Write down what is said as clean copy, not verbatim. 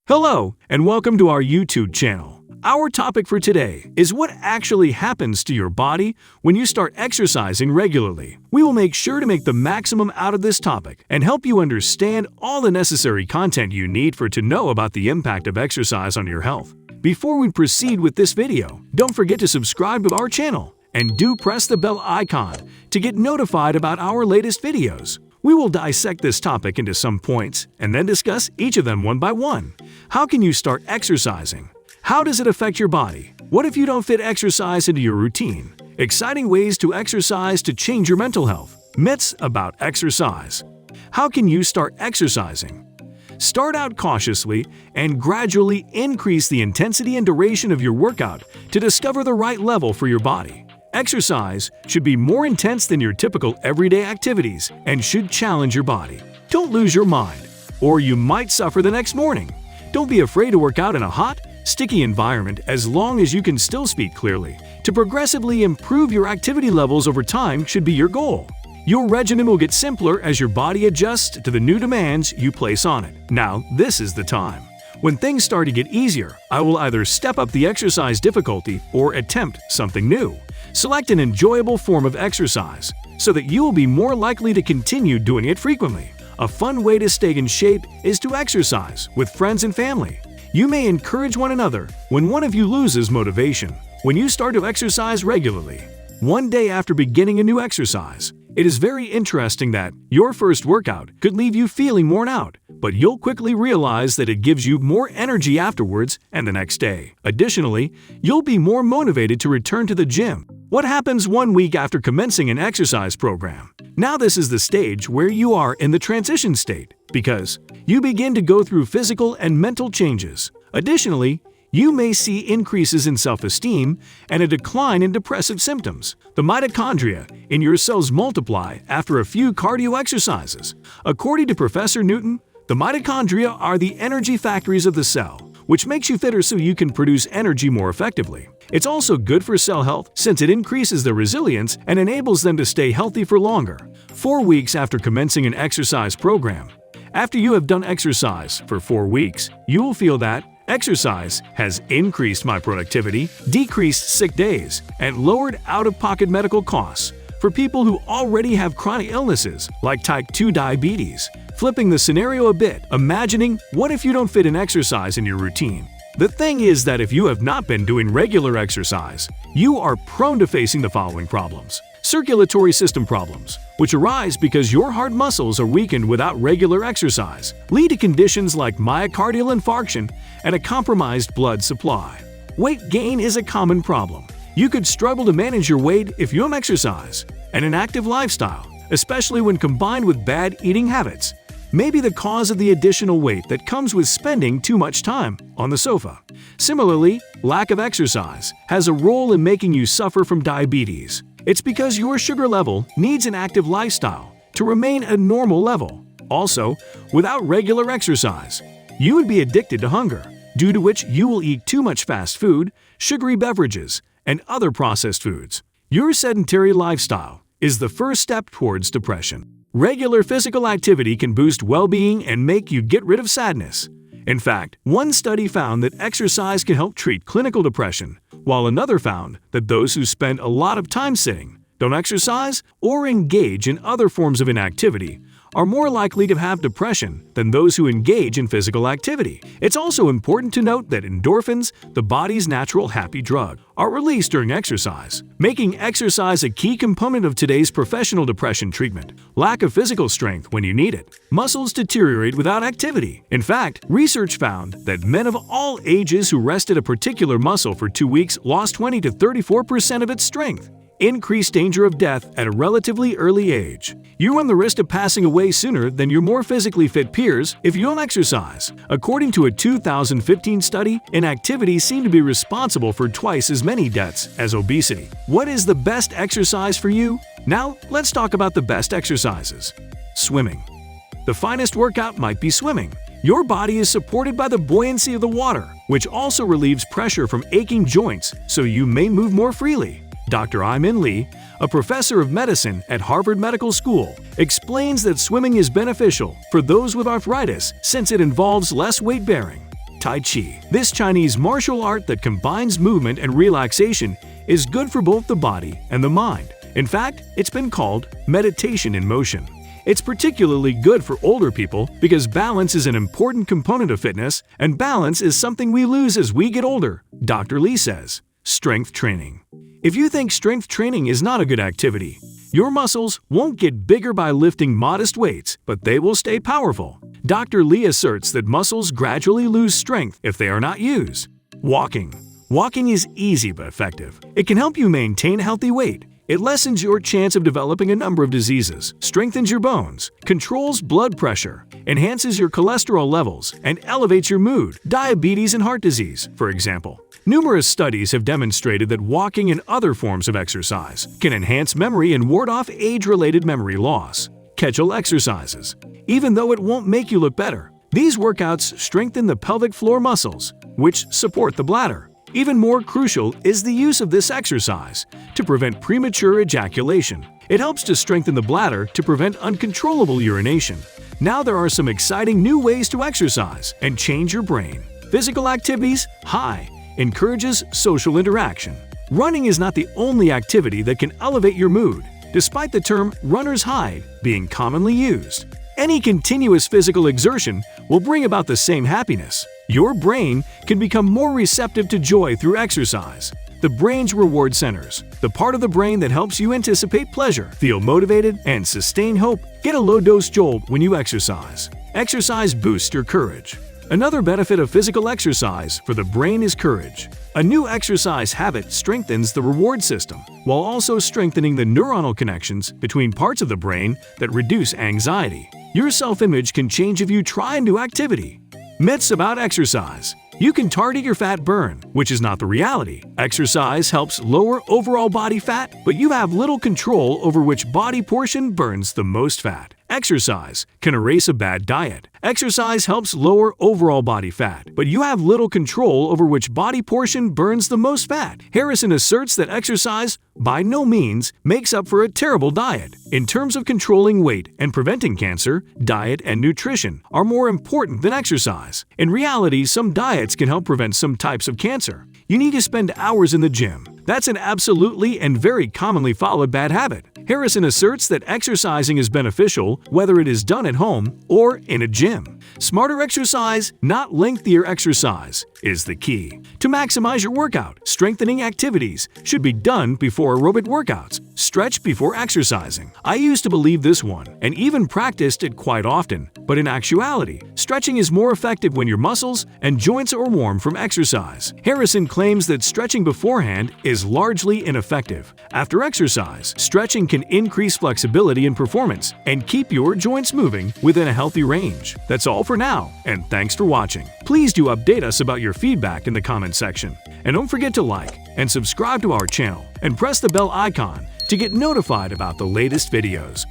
Hello, and welcome to our YouTube channel. Our topic for today is what actually happens to your body when you start exercising regularly. We will make sure to make the maximum out of this topic and help you understand all the necessary content you need to know about the impact of exercise on your health. Before we proceed with this video, don't forget to subscribe to our channel and do press the bell icon to get notified about our latest videos. We will dissect this topic into some points and then discuss each of them one by one. How can you start exercising? How does it affect your body? What if you don't fit exercise into your routine? Exciting ways to exercise to change your mental health. Myths about exercise. How can you start exercising? Start out cautiously and gradually increase the intensity and duration of your workout to discover the right level for your body. Exercise should be more intense than your typical everyday activities and should challenge your body. Don't lose your mind, or you might suffer the next morning. Don't be afraid to work out in a hot, sticky environment as long as you can still speak clearly. To progressively improve your activity levels over time should be your goal. Your regimen will get simpler as your body adjusts to the new demands you place on it. Now, this is the time. When things start to get easier, I will either step up the exercise difficulty or attempt something new. Select an enjoyable form of exercise so that you will be more likely to continue doing it frequently. A fun way to stay in shape is to exercise with friends and family. You may encourage one another when one of you loses motivation. When you start to exercise regularly, one day after beginning a new exercise, it is very interesting that your first workout could leave you feeling worn out, but you'll quickly realize that it gives you more energy afterwards and the next day. Additionally, you'll be more motivated to return to the gym. What happens 1 week after commencing an exercise program? Now this is the stage where you are in the transition state, because you begin to go through physical and mental changes. Additionally, you may see increases in self-esteem and a decline in depressive symptoms. The mitochondria in your cells multiply after a few cardio exercises. According to Professor Newton, the mitochondria are the energy factories of the cell, which makes you fitter so you can produce energy more effectively. It's also good for cell health since it increases their resilience and enables them to stay healthy for longer. 4 weeks after commencing an exercise program. After you have done exercise for 4 weeks, you will feel that exercise has increased my productivity, decreased sick days, and lowered out-of-pocket medical costs for people who already have chronic illnesses like type 2 diabetes. Flipping the scenario a bit, imagining what if you don't fit an exercise in your routine? The thing is that if you have not been doing regular exercise, you are prone to facing the following problems. Circulatory system problems, which arise because your heart muscles are weakened without regular exercise, lead to conditions like myocardial infarction and a compromised blood supply. Weight gain is a common problem. You could struggle to manage your weight if you don't exercise, and an active lifestyle, especially when combined with bad eating habits, may be the cause of the additional weight that comes with spending too much time on the sofa. Similarly, lack of exercise has a role in making you suffer from diabetes. It's because your sugar level needs an active lifestyle to remain at a normal level. Also, without regular exercise, you would be addicted to hunger, due to which you will eat too much fast food, sugary beverages, and other processed foods. Your sedentary lifestyle is the first step towards depression. Regular physical activity can boost well-being and make you get rid of sadness. In fact, one study found that exercise can help treat clinical depression, while another found that those who spend a lot of time sitting, don't exercise, or engage in other forms of inactivity are more likely to have depression than those who engage in physical activity. It's also important to note that endorphins, the body's natural happy drug, are released during exercise, making exercise a key component of today's professional depression treatment. Lack of physical strength when you need it. Muscles deteriorate without activity. In fact, research found that men of all ages who rested a particular muscle for 2 weeks lost 20 to 34% of its strength. Increased danger of death at a relatively early age. You run the risk of passing away sooner than your more physically fit peers if you don't exercise. According to a 2015 study, inactivity seemed to be responsible for twice as many deaths as obesity. What is the best exercise for you? Now, let's talk about the best exercises. Swimming. The finest workout might be swimming. Your body is supported by the buoyancy of the water, which also relieves pressure from aching joints, so you may move more freely. Dr. Imin Lee, a professor of medicine at Harvard Medical School, explains that swimming is beneficial for those with arthritis since it involves less weight bearing. Tai Chi. This Chinese martial art that combines movement and relaxation is good for both the body and the mind. In fact, it's been called meditation in motion. It's particularly good for older people because balance is an important component of fitness, and balance is something we lose as we get older, Dr. Lee says. Strength training. If you think strength training is not a good activity, your muscles won't get bigger by lifting modest weights, but they will stay powerful. Dr. Lee asserts that muscles gradually lose strength if they are not used. Walking. Walking is easy but effective. It can help you maintain a healthy weight. It lessens your chance of developing a number of diseases, strengthens your bones, controls blood pressure, enhances your cholesterol levels, and elevates your mood, diabetes and heart disease, for example. Numerous studies have demonstrated that walking and other forms of exercise can enhance memory and ward off age-related memory loss. Kegel exercises. Even though it won't make you look better, these workouts strengthen the pelvic floor muscles, which support the bladder. Even more crucial is the use of this exercise to prevent premature ejaculation. It helps to strengthen the bladder to prevent uncontrollable urination. Now there are some exciting new ways to exercise and change your brain. Physical activities, high, encourages social interaction. Running is not the only activity that can elevate your mood, despite the term runner's high being commonly used. Any continuous physical exertion will bring about the same happiness. Your brain can become more receptive to joy through exercise. The brain's reward centers, the part of the brain that helps you anticipate pleasure, feel motivated, and sustain hope, get a low-dose jolt when you exercise. Exercise boosts your courage. Another benefit of physical exercise for the brain is courage. A new exercise habit strengthens the reward system, while also strengthening the neuronal connections between parts of the brain that reduce anxiety. Your self-image can change if you try a new activity. Myths about exercise. You can target your fat burn, which is not the reality. Exercise helps lower overall body fat, but you have little control over which body portion burns the most fat. Exercise can erase a bad diet. Exercise helps lower overall body fat, but you have little control over which body portion burns the most fat. Harrison asserts that exercise, by no means, makes up for a terrible diet. In terms of controlling weight and preventing cancer, diet and nutrition are more important than exercise. In reality, some diets can help prevent some types of cancer. You need to spend hours in the gym. That's an absolutely and very commonly followed bad habit. Harrison asserts that exercising is beneficial whether it is done at home or in a gym. Smarter exercise, not lengthier exercise, is the key. To maximize your workout, strengthening activities should be done before aerobic workouts. Stretch before exercising. I used to believe this one and even practiced it quite often, but in actuality, stretching is more effective when your muscles and joints are warm from exercise. Harrison claims that stretching beforehand is largely ineffective. After exercise, stretching can increase flexibility and performance and keep your joints moving within a healthy range. That's all for now, and thanks for watching. Please do update us about your feedback in the comment section. And don't forget to like and subscribe to our channel and press the bell icon to get notified about the latest videos.